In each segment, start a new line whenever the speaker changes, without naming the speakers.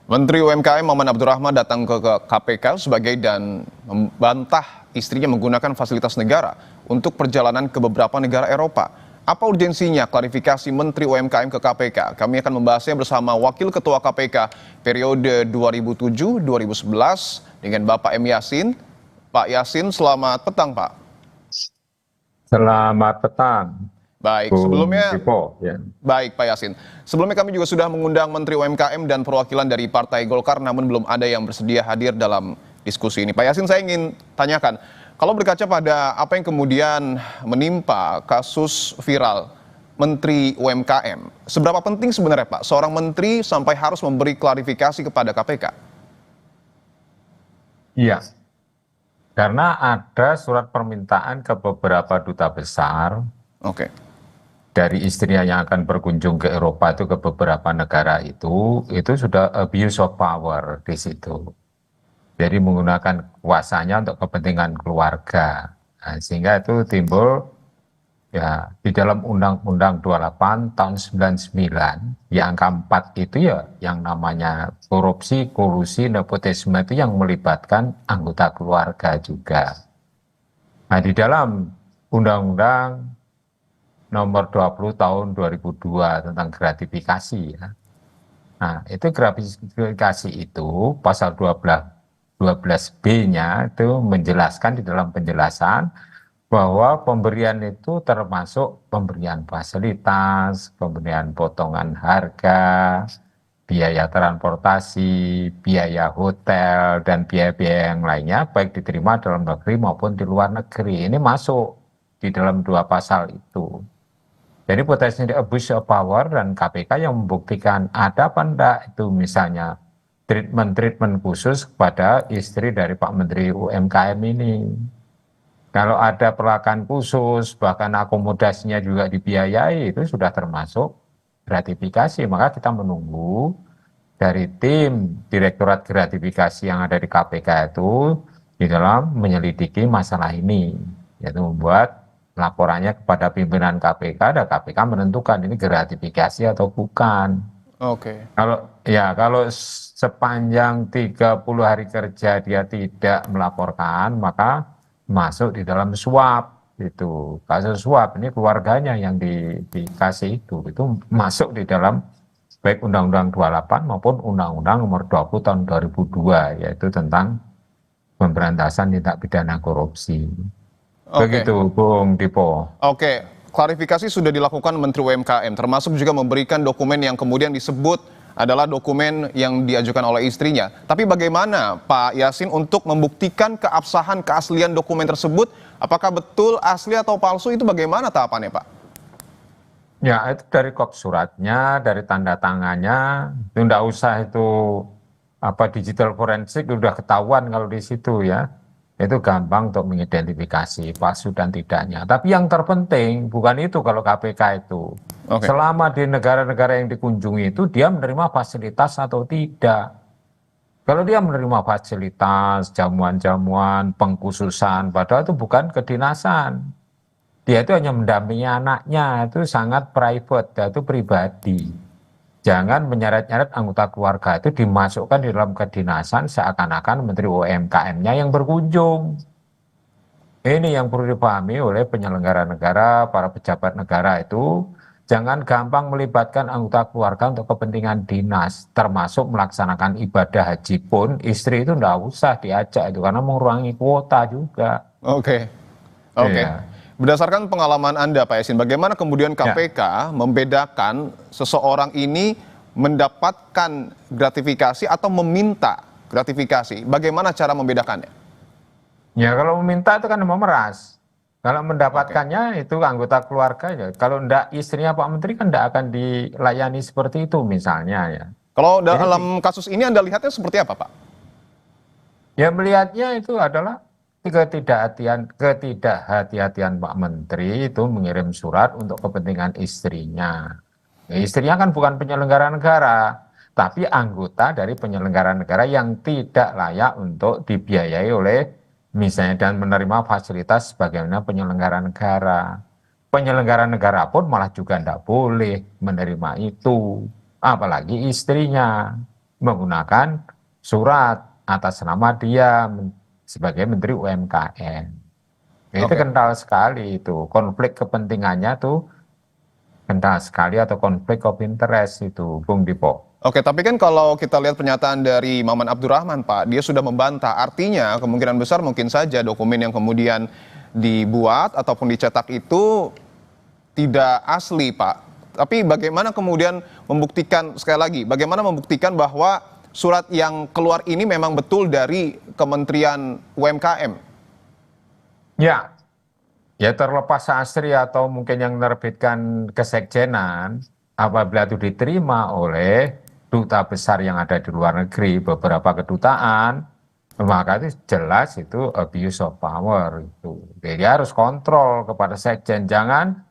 Menteri UMKM Maman Abdurrahman datang ke KPK sebagai dan membantah istrinya menggunakan fasilitas negara untuk perjalanan ke beberapa negara Eropa. Apa urgensinya klarifikasi Menteri UMKM ke KPK? Kami akan membahasnya bersama Wakil Ketua KPK periode 2007-2011 dengan Bapak M. Yasin. Pak Yasin, selamat petang, Pak.
Selamat petang,
Baik,
Bung
sebelumnya
Dipo. Ya.
Baik, Pak Yasin. Sebelumnya kami juga sudah mengundang Menteri UMKM dan perwakilan dari Partai Golkar, namun belum ada yang bersedia hadir dalam diskusi ini. Pak Yasin, saya ingin tanyakan, kalau berkaca pada apa yang kemudian menimpa kasus viral Menteri UMKM, seberapa penting sebenarnya, Pak, seorang menteri sampai harus memberi klarifikasi kepada KPK?
Iya, karena ada surat permintaan ke beberapa duta besar
Oke.
dari istrinya yang akan berkunjung ke Eropa itu ke beberapa negara itu sudah abuse of power di situ. Jadi menggunakan kuasanya untuk kepentingan keluarga. Nah, sehingga itu timbul ya di dalam Undang-Undang 28 tahun 99 yang angka 4 itu ya yang namanya korupsi, kolusi, nepotisme itu yang melibatkan anggota keluarga juga. Nah, di dalam Undang-Undang nomor 20 tahun 2002 tentang gratifikasi ya. Nah, itu gratifikasi itu pasal 12B-nya itu menjelaskan di dalam penjelasan bahwa pemberian itu termasuk pemberian fasilitas, pemberian potongan harga, biaya transportasi, biaya hotel, dan biaya-biaya yang lainnya, baik diterima dalam negeri maupun di luar negeri. Ini masuk di dalam dua pasal itu. Jadi potensi abuse of power dan KPK yang membuktikan ada apa enggak itu misalnya treatment khusus kepada istri dari Pak Menteri UMKM ini. Kalau ada perlakuan khusus, bahkan akomodasinya juga dibiayai, itu sudah termasuk gratifikasi. Maka kita menunggu dari tim Direktorat Gratifikasi yang ada di KPK itu di dalam menyelidiki masalah ini, yaitu membuat laporannya kepada pimpinan KPK dan KPK menentukan ini gratifikasi atau bukan.
Oke.
Kalau sepanjang 30 hari kerja dia tidak melaporkan, maka masuk di dalam suap itu. Kasus suap ini keluarganya yang dikasih itu masuk di dalam baik Undang-Undang 28 maupun Undang-Undang nomor 20 tahun 2002 yaitu tentang pemberantasan tindak pidana korupsi.
Oke.
Begitu Bung Dipo.
Oke, klarifikasi sudah dilakukan Menteri UMKM, termasuk juga memberikan dokumen yang kemudian disebut adalah dokumen yang diajukan oleh istrinya. Tapi bagaimana Pak Yasin untuk membuktikan keabsahan, keaslian dokumen tersebut? Apakah betul asli atau palsu, itu bagaimana tahapannya, Pak?
Ya, itu dari kop suratnya, dari tanda tangannya, itu enggak usah itu digital forensik udah ketahuan kalau di situ ya. Itu gampang untuk mengidentifikasi palsu dan tidaknya. Tapi yang terpenting bukan itu kalau KPK itu.
Oke.
Selama di negara-negara yang dikunjungi itu dia menerima fasilitas atau tidak. Kalau dia menerima fasilitas, jamuan-jamuan, pengkhususan, padahal itu bukan kedinasan. Dia itu hanya mendampingi anaknya, itu sangat private, itu pribadi. Jangan menyeret-nyeret anggota keluarga itu dimasukkan di dalam kedinasan seakan-akan Menteri UMKM-nya yang berkunjung. Ini yang perlu dipahami oleh penyelenggara negara, para pejabat negara itu. Jangan gampang melibatkan anggota keluarga untuk kepentingan dinas, termasuk melaksanakan ibadah haji pun, istri itu enggak usah diajak itu, karena mengurangi kuota juga.
Oke. Oke.
Iya.
Berdasarkan pengalaman Anda, Pak Yasin, bagaimana kemudian
Ya.
KPK membedakan seseorang ini mendapatkan gratifikasi atau meminta gratifikasi? Bagaimana cara membedakannya?
Ya kalau meminta itu kan memeras. Kalau mendapatkannya itu anggota keluarganya. Kalau enggak istrinya Pak Menteri kan enggak akan dilayani seperti itu misalnya ya.
Kalau
Jadi
dalam kasus ini Anda lihatnya seperti apa, Pak?
ya melihatnya itu adalah ketidakhati-hatian Pak Menteri itu mengirim surat untuk kepentingan istrinya. Ya, istrinya kan bukan penyelenggara negara, tapi anggota dari penyelenggara negara yang tidak layak untuk dibiayai oleh misalnya dan menerima fasilitas sebagaimana penyelenggara negara. Penyelenggara negara pun malah juga tidak boleh menerima itu, apalagi istrinya. menggunakan surat atas nama dia sebagai Menteri UMKM. Itu
Oke.
kental sekali itu, konflik kepentingannya tuh kental sekali atau konflik of interest itu, Bung Dipo.
Oke, tapi kan kalau kita lihat pernyataan dari Maman Abdurrahman, Pak, dia sudah membantah. Artinya kemungkinan besar mungkin saja dokumen yang kemudian dibuat ataupun dicetak itu tidak asli, Pak. Tapi bagaimana kemudian membuktikan, sekali lagi, bagaimana membuktikan bahwa surat yang keluar ini memang betul dari Kementerian UMKM?
Ya, ya terlepas asri atau mungkin yang menerbitkan kesekjenan, apabila itu diterima oleh duta besar yang ada di luar negeri, beberapa kedutaan, maka itu jelas itu abuse of power itu. Jadi harus kontrol kepada sekjen, jangan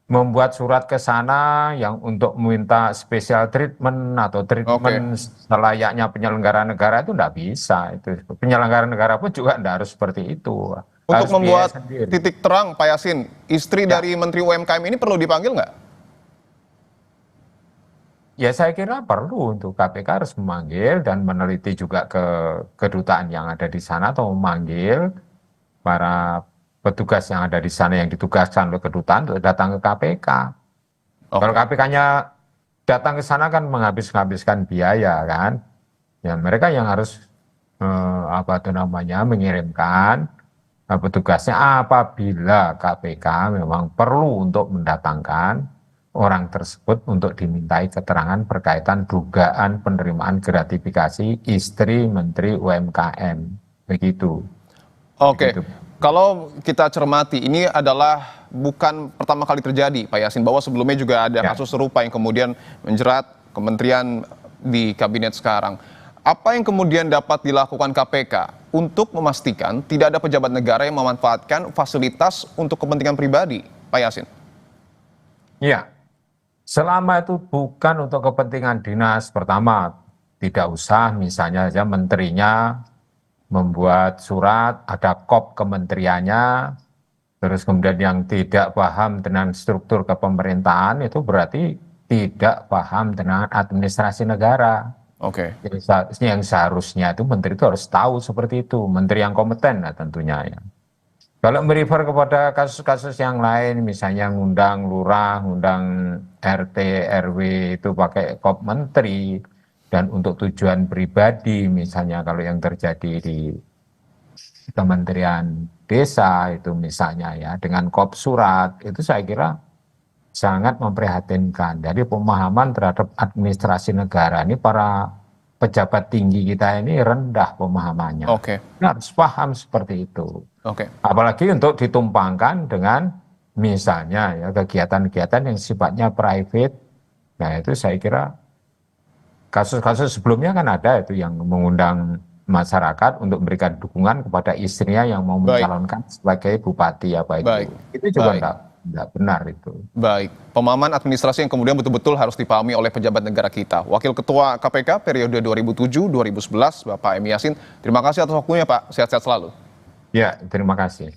membuat surat ke sana yang untuk meminta special treatment atau
Oke.
treatment selayaknya penyelenggara negara itu enggak bisa. Itu penyelenggara negara pun juga enggak harus seperti itu.
Untuk
Harus biaya
membuat
sendiri.
titik terang, Pak Yasin, istri
Ya,
dari Menteri UMKM ini perlu dipanggil nggak?
ya saya kira perlu untuk KPK harus memanggil dan meneliti juga ke kedutaan yang ada di sana atau memanggil para petugas yang ada di sana yang ditugaskan oleh kedutaan untuk datang ke KPK. Kalau
Oke.
KPK-nya datang ke sana kan menghabiskan biaya kan. Ya mereka yang harus apa itu namanya mengirimkan petugasnya apabila KPK memang perlu untuk mendatangkan orang tersebut untuk dimintai keterangan berkaitan dugaan penerimaan gratifikasi istri Menteri UMKM. Begitu.
Oke,
Begitu.
kalau kita cermati, ini adalah bukan pertama kali terjadi, Pak Yasin, bahwa sebelumnya juga ada
Ya.
kasus serupa yang kemudian menjerat kementerian di kabinet sekarang. Apa yang kemudian dapat dilakukan KPK untuk memastikan tidak ada pejabat negara yang memanfaatkan fasilitas untuk kepentingan pribadi, Pak Yasin?
Ya. Selama itu bukan untuk kepentingan dinas, pertama tidak usah misalnya saja menterinya membuat surat, ada kop kementeriannya, terus kemudian yang tidak paham dengan struktur kepemerintahan itu berarti tidak paham dengan administrasi negara.
Oke,
Yang seharusnya itu menteri itu harus tahu seperti itu, menteri yang kompeten lah tentunya ya. Kalau merefer kepada kasus-kasus yang lain, misalnya ngundang lurah, ngundang RT, RW itu pakai kop menteri, dan untuk tujuan pribadi, misalnya kalau yang terjadi di Kementerian Desa itu misalnya ya, dengan kop surat, itu saya kira sangat memprihatinkan. Jadi pemahaman terhadap administrasi negara ini para pejabat tinggi kita ini rendah pemahamannya.
oke,
Ini harus paham seperti itu.
oke.
Apalagi untuk ditumpangkan dengan misalnya ya kegiatan-kegiatan yang sifatnya private. Nah itu saya kira kasus-kasus sebelumnya kan ada itu yang mengundang masyarakat untuk memberikan dukungan kepada istrinya yang mau
Baik,
mencalonkan sebagai bupati apa itu.
baik,
Itu juga
baik.
enggak benar itu.
Baik, pemahaman administrasi yang kemudian betul-betul harus dipahami oleh pejabat negara kita. Wakil Ketua KPK periode 2007-2011, Bapak Emi Yasin. Terima kasih atas waktunya, Pak. Sehat-sehat selalu.
Ya, terima kasih.